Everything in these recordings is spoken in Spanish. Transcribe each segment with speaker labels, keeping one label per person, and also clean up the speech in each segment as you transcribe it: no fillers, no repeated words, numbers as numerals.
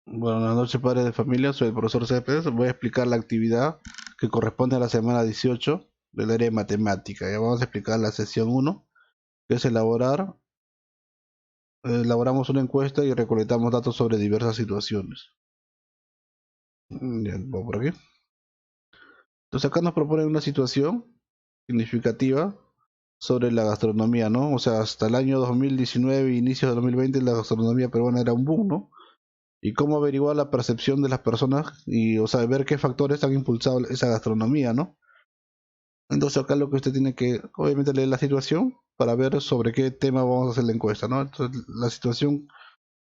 Speaker 1: Buenas noches, padres de familia. Soy el profesor Cepes. Voy a explicar la actividad que corresponde a la semana 18 del área de matemática. Ya vamos a explicar la sesión uno, que es elaborar. Elaboramos una encuesta y recolectamos datos sobre diversas situaciones. Ya, vamos por aquí. Entonces acá nos proponen una situación significativa sobre la gastronomía, ¿no? O sea, hasta el año 2019, inicios de 2020, la gastronomía peruana era un boom, ¿no? Y cómo averiguar la percepción de las personas y, o sea, ver qué factores han impulsado esa gastronomía, ¿no? Entonces acá lo que usted tiene que, obviamente, leer la situación para ver sobre qué tema vamos a hacer la encuesta, ¿no? Entonces la situación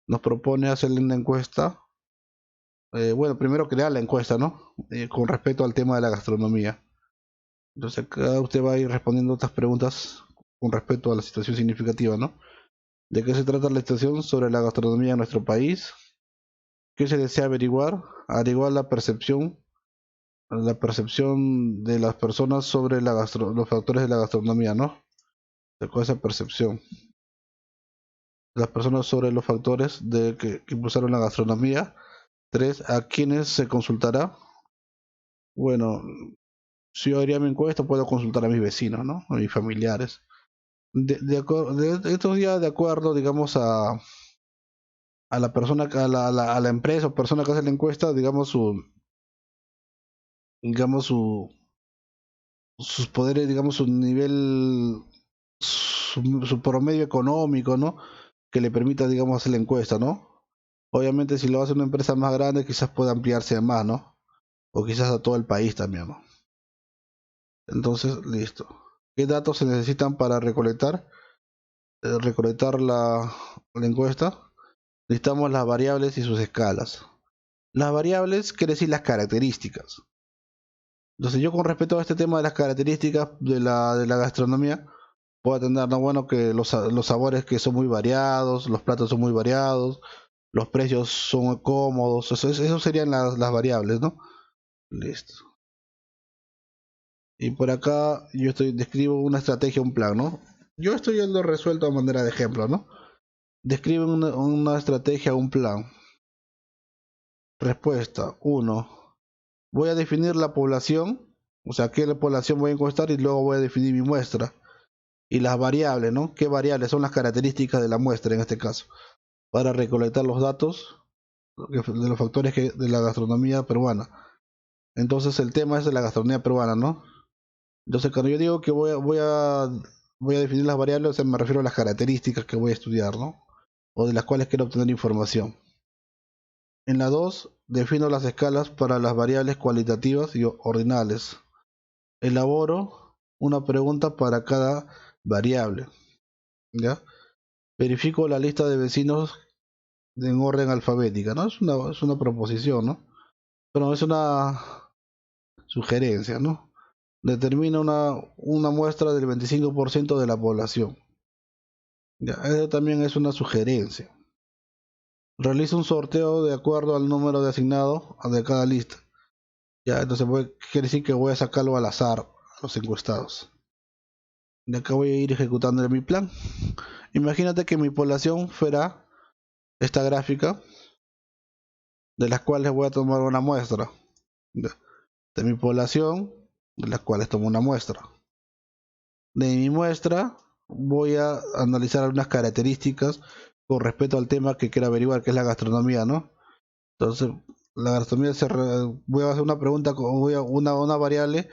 Speaker 1: nos propone hacerle una encuesta, bueno, primero crear la encuesta, ¿no? Con respecto al tema de la gastronomía. Entonces acá usted va a ir respondiendo estas preguntas con respecto a la situación significativa, ¿no? ¿De qué se trata la situación sobre la gastronomía en nuestro país? ¿Qué se desea averiguar? Averiguar la percepción de las personas sobre los factores de la gastronomía, ¿no? De esa percepción las personas sobre los factores que impulsaron la gastronomía. Tres, ¿a quiénes se consultará? Bueno, si yo haría mi encuesta, puedo consultar a mis vecinos, ¿no? A mis familiares. De estos días, de acuerdo, digamos, a la persona, a la empresa o persona que hace la encuesta, digamos, sus poderes, digamos, su nivel, su promedio económico, ¿no? Que le permita, digamos, hacer la encuesta, ¿no? Obviamente, si lo hace una empresa más grande, quizás pueda ampliarse más, ¿no? O quizás a todo el país también, ¿no? Entonces, listo. ¿Qué datos se necesitan para recolectar la encuesta? Necesitamos las variables y sus escalas. Las variables quiere decir las características. Entonces, yo con respecto a este tema de las características de la gastronomía, puedo atender, no, bueno, que los sabores que son muy variados, los platos son muy variados, los precios son cómodos, eso serían las variables, ¿no? Listo. Y por acá describo una estrategia, un plan, ¿no? Yo estoy lo resuelto a manera de ejemplo, ¿no? Describe una estrategia, un plan. Respuesta, uno. Voy a definir la población, o sea, qué población voy a encuestar y luego voy a definir mi muestra. Y las variables, ¿no? ¿Qué variables son las características de la muestra en este caso? Para recolectar los datos de los factores de la gastronomía peruana. Entonces el tema es de la gastronomía peruana, ¿no? Entonces, cuando yo digo que voy a definir las variables, o sea, me refiero a las características que voy a estudiar, ¿no? O de las cuales quiero obtener información. En la 2 defino las escalas para las variables cualitativas y ordinales. Elaboro una pregunta para cada variable, ¿ya? Verifico la lista de vecinos en orden alfabética, ¿no? Es una proposición, ¿no? Pero es una sugerencia, ¿no? Determina una muestra del 25% de la población. Ya, eso también es una sugerencia. Realiza un sorteo de acuerdo al número de asignado de cada lista. Ya, entonces quiere decir que voy a sacarlo al azar a los encuestados. De acá voy a ir ejecutando mi plan. Imagínate que mi población fuera esta gráfica, de las cuales voy a tomar una muestra. De mi población, de las cuales tomo una muestra. De mi muestra voy a analizar algunas características con respecto al tema que quiero averiguar, que es la gastronomía, ¿no? Entonces, la gastronomía voy a hacer una pregunta, una variable,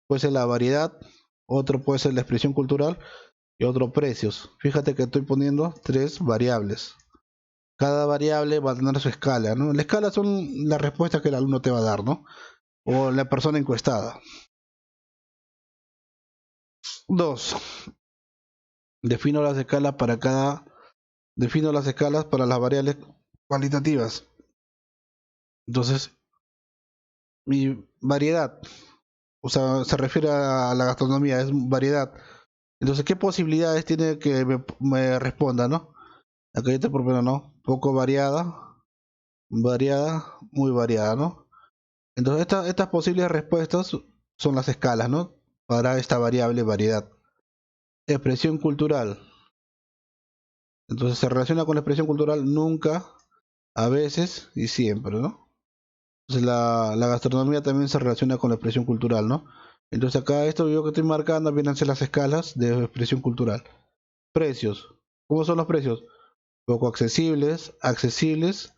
Speaker 1: puede ser la variedad, otro puede ser la expresión cultural y otro precios. Fíjate que estoy poniendo tres variables. Cada variable va a tener su escala, ¿no? La escala son las respuestas que el alumno te va a dar, ¿no? O la persona encuestada. Dos, defino las escalas para cada, defino las escalas para las variables cualitativas. Entonces, mi variedad, o sea, se refiere a la gastronomía, es variedad. Entonces, ¿qué posibilidades tiene que me responda, no? Acá yo te propongo, ¿no? Poco variada, variada, muy variada, ¿no? Entonces, estas posibles respuestas son las escalas, ¿no? Para esta variable variedad. Expresión cultural. Entonces, se relaciona con la expresión cultural nunca. a veces y siempre, ¿no? Entonces la gastronomía también se relaciona con la expresión cultural, ¿no? Entonces acá esto yo que estoy marcando vienen a ser las escalas de expresión cultural. Precios. ¿Cómo son los precios? Poco accesibles, accesibles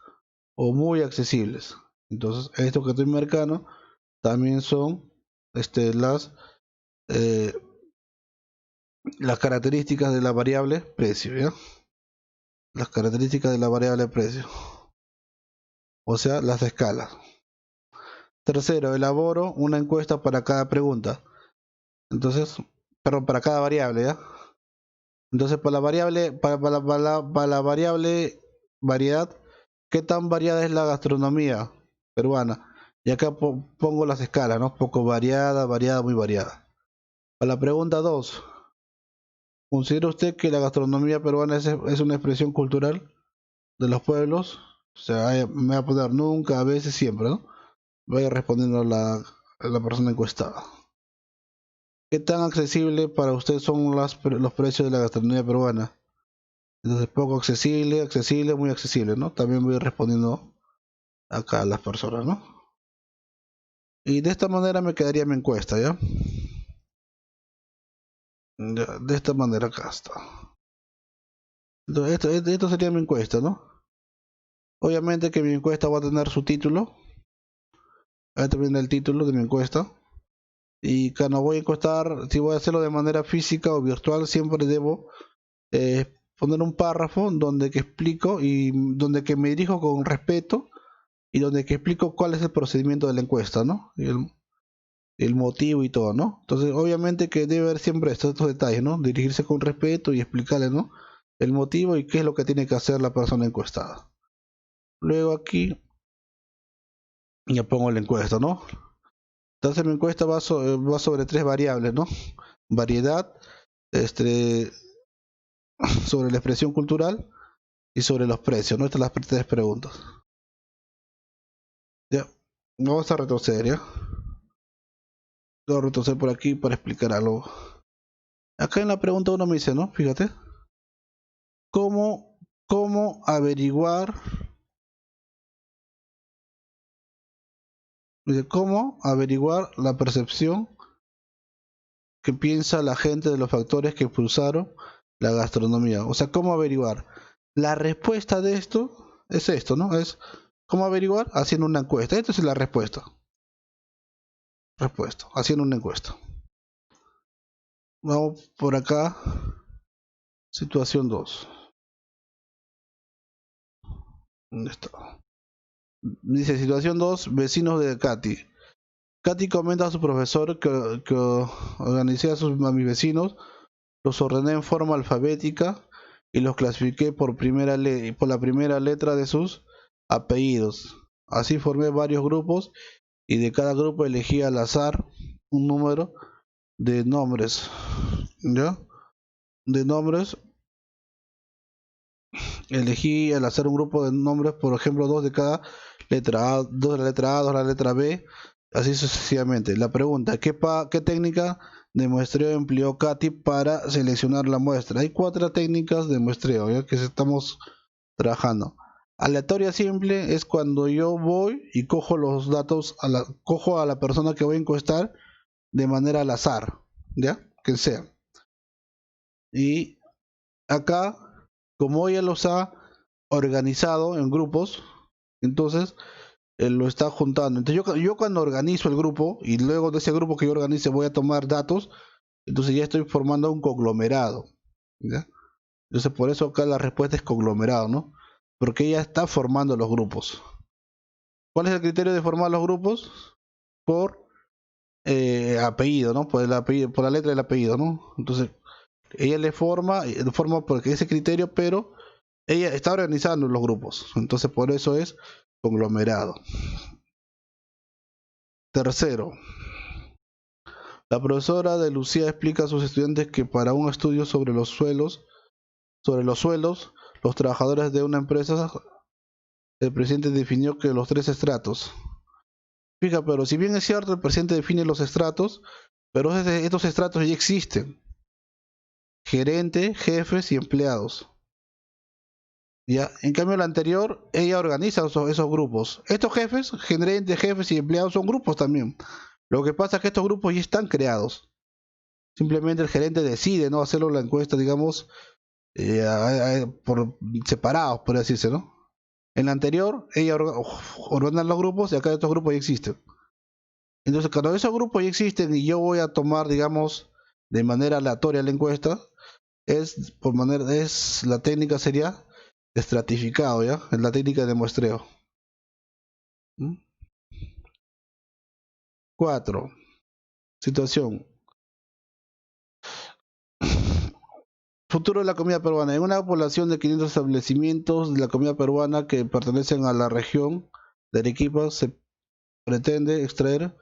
Speaker 1: o muy accesibles. Entonces esto que estoy marcando también son las eh, las características de la variable precio, ¿ya? Las características de la variable precio, o sea, las escalas. Tercero, elaboro una encuesta para cada pregunta. Entonces, perdón, para cada variable, ¿ya? Entonces, para la variable, para la variable variedad, ¿qué tan variada es la gastronomía peruana? Y acá pongo las escalas, ¿no? Poco variada, variada, muy variada. Para la pregunta 2, ¿considera usted que la gastronomía peruana es una expresión cultural de los pueblos? O sea, me va a poner nunca, a veces, siempre, ¿no? Vaya respondiendo a la persona encuestada. ¿Qué tan accesible para usted son los precios de la gastronomía peruana? Entonces, poco accesible, accesible, muy accesible, ¿no? También voy respondiendo acá a las personas, ¿no? Y de esta manera me quedaría mi encuesta, ¿ya? De esta manera acá está. Entonces, esto sería mi encuesta, ¿no? Obviamente que mi encuesta va a tener su título. Ahí te viene el título de mi encuesta. Y cuando voy a encuestar, si voy a hacerlo de manera física o virtual, siempre debo poner un párrafo donde que explico y donde que me dirijo con respeto y donde que explico cuál es el procedimiento de la encuesta, ¿no? El motivo y todo, ¿no? Entonces, obviamente que debe haber siempre estos detalles, ¿no? Dirigirse con respeto y explicarle, ¿no? El motivo y qué es lo que tiene que hacer la persona encuestada. Luego aquí ya pongo la encuesta, ¿no? Entonces mi encuesta va sobre tres variables, ¿no? Variedad, este, sobre la expresión cultural y sobre los precios, ¿no? Estas son las tres preguntas. Ya, vamos a retroceder, ¿ya? Voy a retroceder por aquí para explicar algo. Acá en la pregunta uno me dice, ¿no? Fíjate. ¿Cómo, cómo averiguar? Dice, ¿cómo averiguar la percepción que piensa la gente de los factores que impulsaron la gastronomía? O sea, ¿cómo averiguar? La respuesta de esto es esto, ¿no? Es ¿cómo averiguar? Haciendo una encuesta. Esta es la respuesta. Respuesta, haciendo una encuesta. Vamos por acá. Situación 2. ¿Dónde está? Dice situación 2, vecinos de Katy. Katy comenta a su profesor que organicé a mis vecinos, los ordené en forma alfabética y los clasifiqué por la primera letra de sus apellidos. Así formé varios grupos y de cada grupo elegí al azar un número de nombres. ¿Ya? De nombres, elegí al hacer un grupo de nombres, por ejemplo, dos de cada letra A, dos de la letra A, dos de la letra B, así sucesivamente. La pregunta, ¿qué técnica de muestreo empleó Katy para seleccionar la muestra? Hay cuatro técnicas de muestreo, ¿ya? Que estamos trabajando. Aleatoria simple es cuando yo voy y cojo los datos, cojo a la persona que voy a encuestar de manera al azar, ¿ya? Que sea. Y acá, como ella los ha organizado en grupos, entonces él lo está juntando. Entonces yo cuando organizo el grupo y luego de ese grupo que yo organice voy a tomar datos, entonces ya estoy formando un conglomerado, ¿ya? Entonces por eso acá la respuesta es conglomerado, ¿no? Porque ella está formando los grupos. ¿Cuál es el criterio de formar los grupos? Por apellido, ¿no? Por el apellido, por la letra del apellido, ¿no? Entonces ella forma porque ese criterio, pero ella está organizando los grupos, entonces por eso es conglomerado. Tercero, la profesora de Lucía explica a sus estudiantes que para un estudio sobre los suelos, los trabajadores de una empresa, el presidente definió que los tres estratos. Fija, pero si bien es cierto, el presidente define los estratos, pero estos estratos ya existen. Gerente, jefes y empleados. ¿ya? En cambio, la anterior, ella organiza esos grupos. Estos jefes, gerentes, jefes y empleados son grupos también. Lo que pasa es que estos grupos ya están creados. Simplemente el gerente decide no hacerlo la encuesta, digamos, por separados, por así decirlo, ¿no? En la anterior, ella ordena los grupos y acá estos grupos ya existen. Entonces, cuando esos grupos ya existen y yo voy a tomar, digamos, de manera aleatoria la encuesta, la técnica sería estratificado, ¿ya? Es la técnica de muestreo. 4. Situación. Futuro de la comida peruana. En una población de 500 establecimientos de la comida peruana que pertenecen a la región de Arequipa, se pretende extraer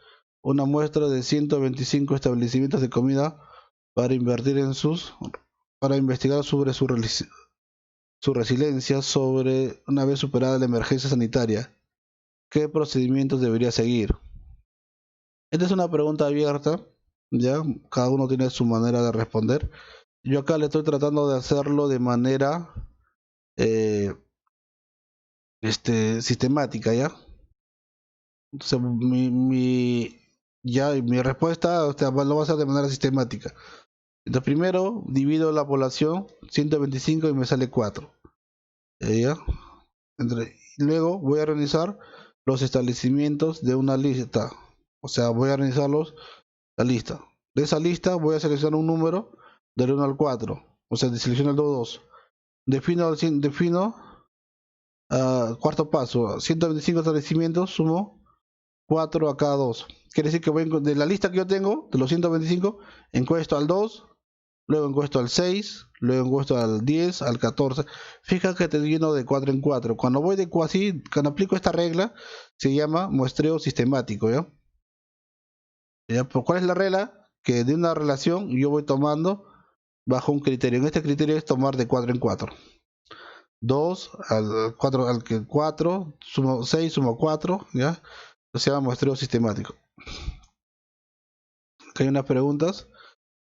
Speaker 1: una muestra de 125 establecimientos de comida para para investigar sobre su resiliencia sobre una vez superada la emergencia sanitaria. ¿Qué procedimientos debería seguir? Esta es una pregunta abierta, ya cada uno tiene su manera de responder. Yo acá le estoy tratando de hacerlo de manera eh, sistemática, ¿ya? Entonces, mi respuesta, lo va a hacer de manera sistemática. Entonces, primero divido la población, 125 y me sale 4. ¿Ya? Luego voy a organizar los establecimientos de una lista. O sea, voy a organizarlos la lista. De esa lista voy a seleccionar un número del 1 al 4. O sea, selecciono el 2. Defino cuarto paso. 125 establecimientos, sumo 4 a cada 2. Quiere decir que de la lista que yo tengo, de los 125, encuesto al 2, luego encuesto al 6, luego encuesto al 10, al 14. Fíjate que te lleno de 4 en 4. Cuando voy de cuando aplico esta regla, se llama muestreo sistemático, ¿ya? ¿Cuál es la regla? Que de una relación yo voy tomando bajo un criterio. En este criterio es tomar de 4 en 4. 2 al 4, al que 4, sumo 6, sumo 4, ¿ya? Se llama muestreo sistemático. Aquí hay unas preguntas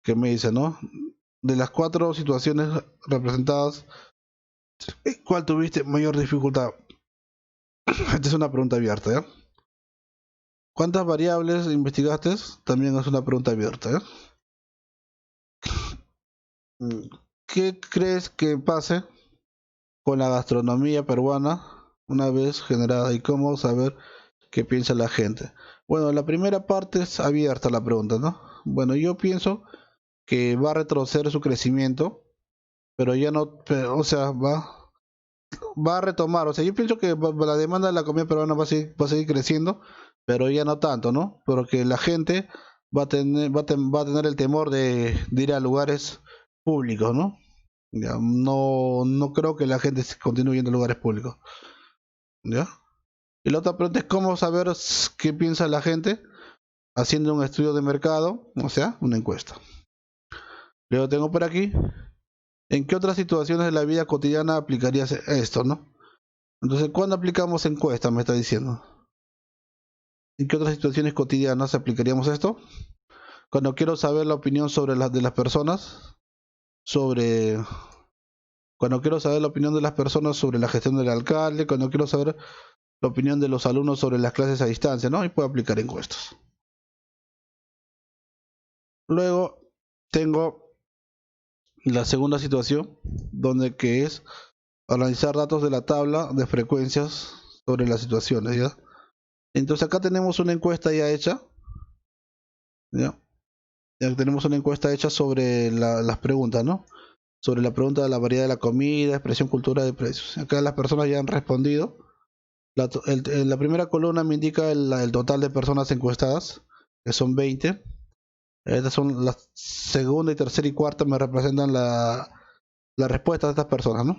Speaker 1: que me dicen, ¿no? De las 4 situaciones representadas, ¿cuál tuviste mayor dificultad? Esta es una pregunta abierta, ¿ya? ¿Cuántas variables investigaste? También es una pregunta abierta, ¿ya? ¿Qué crees que pase con la gastronomía peruana una vez generada y cómo saber qué piensa la gente? Bueno, la primera parte es abierta la pregunta, ¿no? Bueno, yo pienso que va a retroceder su crecimiento, pero ya no, o sea, va a retomar, o sea, yo pienso que la demanda de la comida peruana va a seguir creciendo, pero ya no tanto, ¿no? Porque la gente va a tener el temor de ir a lugares públicos, ¿no? Ya, no creo que la gente continúe yendo a lugares públicos, ¿ya? Y la otra pregunta es cómo saber qué piensa la gente haciendo un estudio de mercado, o sea, una encuesta. Luego tengo por aquí, ¿en qué otras situaciones de la vida cotidiana aplicarías esto, no? Entonces, ¿cuándo aplicamos encuestas? Me está diciendo. ¿En qué otras situaciones cotidianas aplicaríamos esto? Cuando quiero saber la opinión sobre las de las personas, sobre cuando quiero saber la opinión de las personas sobre la gestión del alcalde, cuando quiero saber la opinión de los alumnos sobre las clases a distancia, ¿no? Y puedo aplicar encuestas. Luego tengo la segunda situación, donde que es analizar datos de la tabla de frecuencias sobre las situaciones, ¿ya? Entonces acá tenemos una encuesta ya hecha, ¿ya? Ya tenemos una encuesta hecha sobre las preguntas, ¿no? Sobre la pregunta de la variedad de la comida, expresión, cultura de precios. Acá las personas ya han respondido. La primera columna me indica el total de personas encuestadas, que son 20. Estas son la segunda y tercera y cuarta me representan la respuesta de estas personas, ¿no?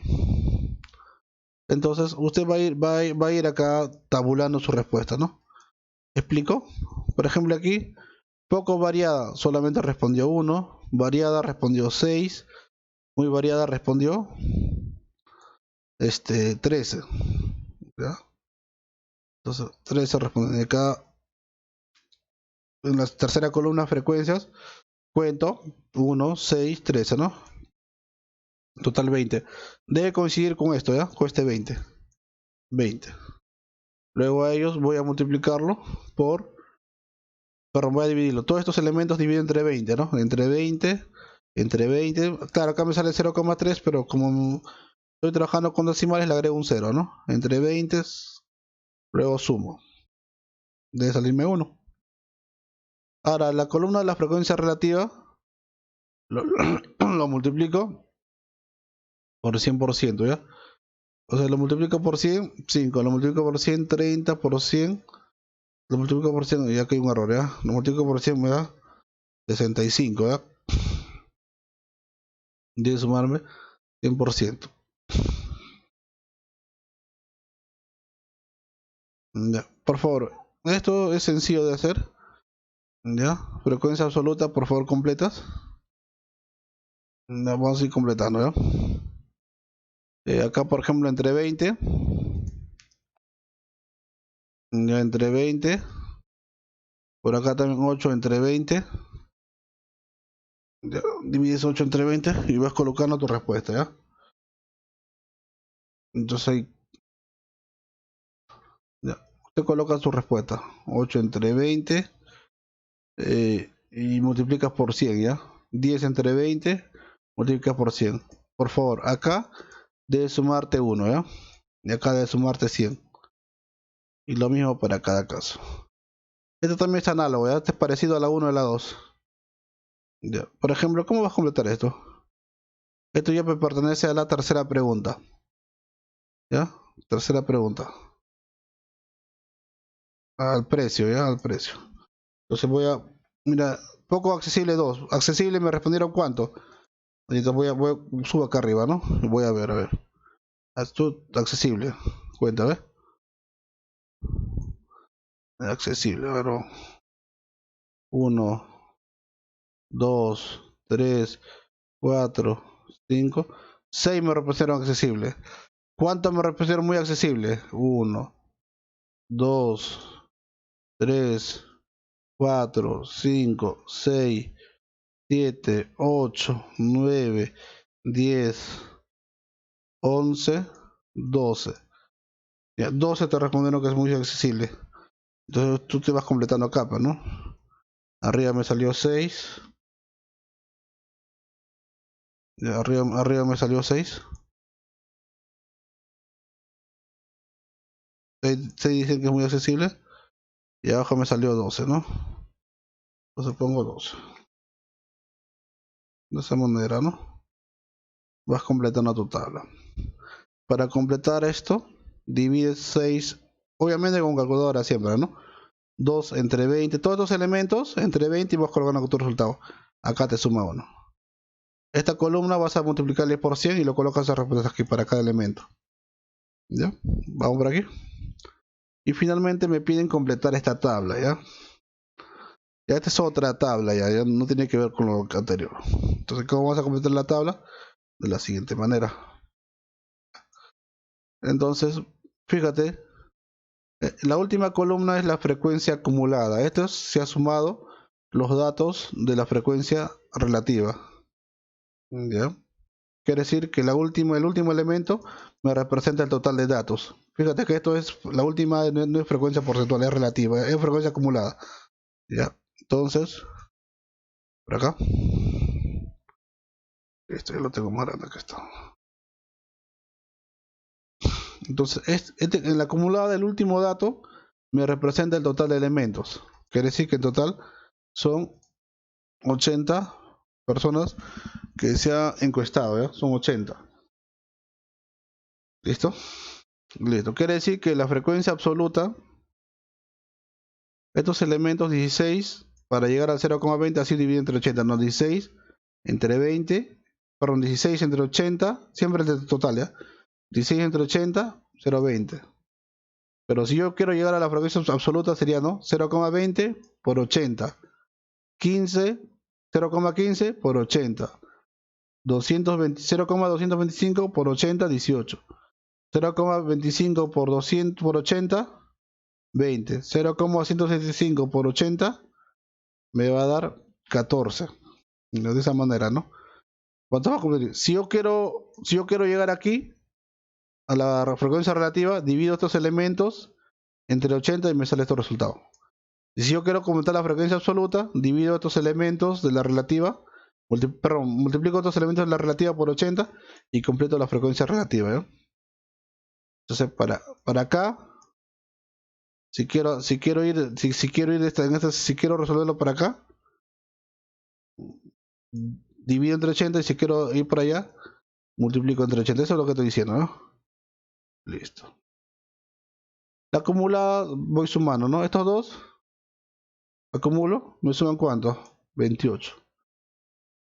Speaker 1: Entonces usted va a ir acá tabulando su respuesta, ¿no? ¿Explico? Por ejemplo aquí, poco variada, solamente respondió 1, variada respondió 6, muy variada respondió 13. ¿Ya? Entonces 13 responde acá. En la tercera columna frecuencias cuento 1, 6, 13, ¿no? Total 20. Debe coincidir con esto, ¿ya? Con este 20. 20. Luego a ellos voy a multiplicarlo por... Perdón, voy a dividirlo. Todos estos elementos dividen entre 20, ¿no? Entre 20. Entre 20. Claro, acá me sale 0,3, pero como estoy trabajando con decimales, le agrego un 0, ¿no? Entre 20. Luego sumo. Debe salirme 1. Ahora, la columna de la frecuencia relativa lo multiplico por 100%, ¿ya? O sea, lo multiplico por 100, 5. Lo multiplico por 100, 30 por 100. Lo multiplico por 100, ya que hay un error, ¿ya? Lo multiplico por 100 me da 65, ¿ya? Debe sumarme 100%. Ya, por favor, esto es sencillo de hacer. Ya, frecuencia absoluta, por favor, completas. Ya, vamos a ir completando, ¿ya? Acá, por ejemplo, entre 20. Ya, entre 20. Por acá también 8 entre 20. Ya, divides 8 entre 20 y vas colocando tu respuesta, ¿ya? Entonces ahí, ya, usted coloca su respuesta. 8 entre 20. Y multiplicas por 100, ¿ya? 10 entre 20, multiplicas por 100. Por favor, acá debe sumarte 1, ¿ya? Y acá debe sumarte 100. Y lo mismo para cada caso. Esto también es análogo, ¿ya? Este es parecido a la 1 y a la 2. ¿Ya? Por ejemplo, ¿cómo vas a completar esto? Esto ya me pertenece a la tercera pregunta. ¿Ya? Tercera pregunta. Al precio, ¿ya? Al precio. Entonces voy a... Mira, poco accesible 2. Accesible me respondieron cuánto. Ahorita subo acá arriba, ¿no? Voy a ver, a ver. Esto accesible. Cuenta, ¿ves? Accesible, pero 1, 2, 3, 4, 5, 6 me representaron accesible. ¿Cuántos me representaron muy accesible? 1, 2, 3, 4, 5, 6, 7, 8, 9, 10, 11, 12. Ya, 12 te respondieron que es muy accesible. Entonces tú te vas completando capas, ¿no? Arriba me salió 6. Arriba me salió 6. 6 dicen que es muy accesible. Y abajo me salió 12, ¿no? Entonces pongo 12. De esa manera, ¿no? Vas completando tu tabla. Para completar esto, divides 6, obviamente con calculadora siempre, ¿no? 2 entre 20, todos estos elementos entre 20 y vas colocando tu resultado. Acá te suma 1. Esta columna vas a multiplicarle por 100 y lo colocas a respuestas aquí para cada elemento. ¿Ya? Vamos por aquí. Y finalmente me piden completar esta tabla, ¿ya? Ya esta es otra tabla, ya no tiene que ver con lo anterior. Entonces, ¿cómo vamos a completar la tabla? De la siguiente manera. Entonces, fíjate, la última columna es la frecuencia acumulada. Esto se ha sumado los datos de la frecuencia relativa. ¿Ya? Quiere decir que el último elemento me representa el total de datos. Fíjate que esto es la última, no es frecuencia porcentual, es relativa, es frecuencia acumulada. ¿Ya? Entonces, por acá. Esto ya lo tengo más grande que esto. Entonces, en la acumulada del último dato me representa el total de elementos. Quiere decir que en total son 80 personas que se ha encuestado, ¿ya? Son 80. ¿Listo? Listo. Quiere decir que la frecuencia absoluta, estos elementos 16, para llegar al 0,20 así divide entre 80, no 16 entre 20, perdón, 16 entre 80, siempre el total, ¿ya? 16 entre 80, 0,20. Pero si yo quiero llegar a la frecuencia absoluta sería, ¿no? 0,20 por 80. 15, 0,15 por 80. 0,225 por 80, 18. 0,25 por 200 por 80, 20. 0,175 por 80 me va a dar 14. De esa manera, ¿no? ¿Cuánto va a cumplir? Si yo quiero si yo quiero llegar aquí, a la frecuencia relativa, divido estos elementos entre 80 y me sale este resultado. Y si yo quiero comentar la frecuencia absoluta, divido estos elementos de la relativa, multiplico estos elementos de la relativa por 80 y completo la frecuencia relativa, ¿eh? Entonces para acá, si quiero resolverlo para acá, divido entre 80 y si quiero ir por allá, multiplico entre 80. Eso es lo que estoy diciendo, ¿no? Listo. La acumulada voy sumando, ¿no? Estos dos acumulo, me suman ¿cuánto? 28.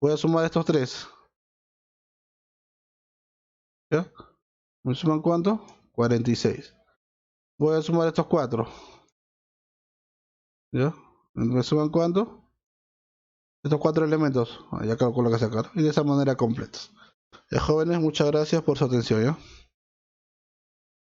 Speaker 1: Voy a sumar estos tres, ¿ya? ¿Me suman cuánto? 46. Voy a sumar estos cuatro, ¿ya? ¿Me suman cuánto? Estos cuatro elementos. Ya calculo que sacar. Y de esa manera completos. Jóvenes, muchas gracias por su atención, ¿ya?